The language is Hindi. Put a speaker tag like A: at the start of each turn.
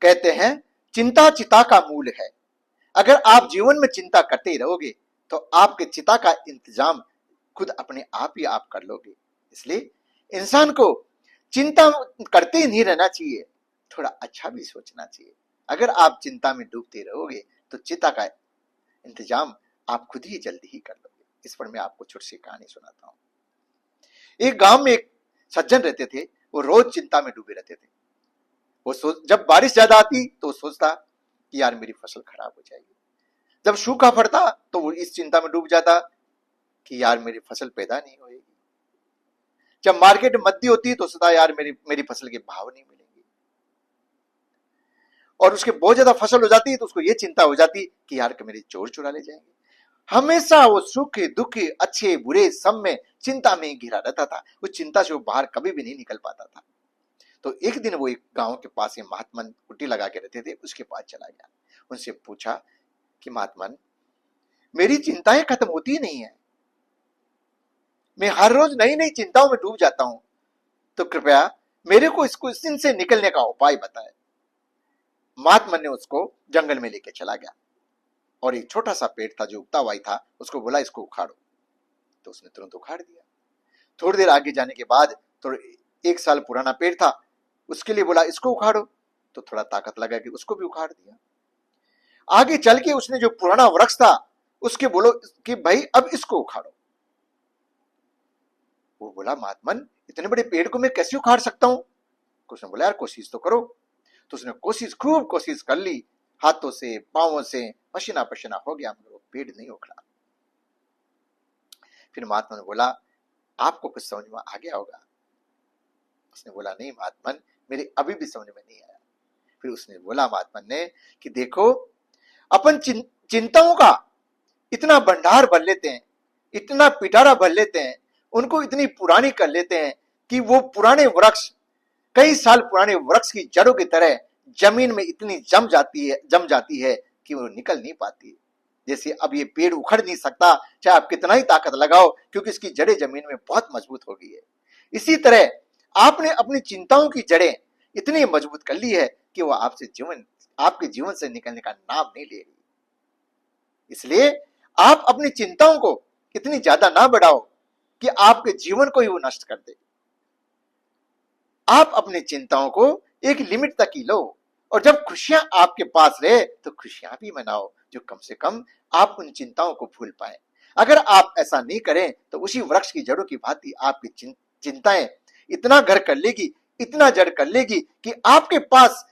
A: कहते हैं चिंता चिता का मूल है। अगर आप जीवन में चिंता करते ही रहोगे तो आपके चिता का इंतजाम खुद अपने आप ही आप कर लोगे। इसलिए इंसान को चिंता करते ही नहीं रहना चाहिए, थोड़ा अच्छा भी सोचना चाहिए। अगर आप चिंता में डूबते रहोगे तो चिता का इंतजाम आप खुद ही जल्दी ही कर लोगे। इस पर मैं आपको छोटी सी कहानी सुनाता हूँ। एक गांव में एक सज्जन रहते थे, वो रोज चिंता में डूबे रहते थे। वो जब बारिश ज्यादा आती तो वो सोचता कि यार मेरी फसल खराब हो जाएगी। जब सूखा पड़ता तो वो इस चिंता में डूब जाता कि यार मेरी फसल पैदा नहीं होगी। जब मार्केट में मंदी होती तो सोचता यार मेरी फसल के भाव नहीं मिलेंगे। और उसके बहुत ज्यादा फसल हो जाती तो उसको ये चिंता हो जाती कि यार मेरे चोर चुरा ले जाएंगे। हमेशा वो सुख दुख अच्छे बुरे सब में चिंता में घिरा रहता था। उस चिंता से वो बाहर कभी भी नहीं निकल पाता था। तो एक दिन वो एक गांव के पास ही महात्मा कुटी लगा के रहते थे, उसके पास चला गया। उनसे पूछा कि महात्मा मेरी चिंताएं खत्म होती ही नहीं है, मैं हर रोज नई नई चिंताओं में डूब जाता हूं, तो कृपया मेरे को इस दिन से निकलने का उपाय बताए। महात्मा ने उसको जंगल में लेके चला गया और एक छोटा सा पेड़ था जो उगता हुआ था, उसको बोला इसको उखाड़ो। तो उसने तुरंत उखाड़ दिया। थोड़ी देर आगे जाने के बाद तो 1 साल पुराना पेड़ था, उसके लिए बोला इसको उखाड़ो। तो थोड़ा ताकत लगा कि उसको भी उखाड़ दिया। आगे चल के उसने जो पुराना वृक्ष था उसके बोलो कि भाई अब इसको उखाड़ो। वो बोला महात्मन इतने बड़े पेड़ को मैं कैसे उखाड़ सकता हूं? उसने बोला यार कोशिश तो करो। तो उसने खूब कोशिश कर ली, हाथों से पांवों से पसीना पसीना हो गया, मगर वो पेड़ नहीं उखड़ा। फिर महात्मा ने बोला आपको कुछ समझ में आ गया होगा। उसने बोला नहीं महात्मन मेरे अभी भी समझ में नहीं आया। फिर उसने बोला महात्मन ने कि देखो अपन चिंताओं का इतना भंडार भर लेते हैं, इतना पिटारा भर लेते हैं, उनको इतनी पुरानी कर लेते हैं कि वो पुराने वृक्ष कई साल पुराने वृक्ष की जड़ों की तरह जमीन में इतनी जम जाती है कि वो निकल नहीं पाती। जैसे अब ये पेड़ उखड़ नहीं सकता चाहे आप कितना ही ताकत लगाओ, क्योंकि इसकी जड़ें जमीन में बहुत मजबूत हो गई है। इसी तरह आपने अपनी चिंताओं की जड़ें इतनी मजबूत कर ली है कि वो आपके जीवन से निकलने का नाम नहीं ले रही। इसलिए आप अपनी चिंताओं को इतनी ज्यादा ना बढ़ाओ कि आपके जीवन को ही वो नष्ट कर दे। आप अपनी चिंताओं को एक लिमिट तक ही लो, और जब खुशियां आपके पास रहे तो खुशियां भी मनाओ, जो कम से कम आप उन चिंताओं को भूल पाए। अगर आप ऐसा नहीं करें तो उसी वृक्ष की जड़ों की भांति आपकी चिंताएं इतना घर कर लेगी, इतना जड़ कर लेगी कि आपके पास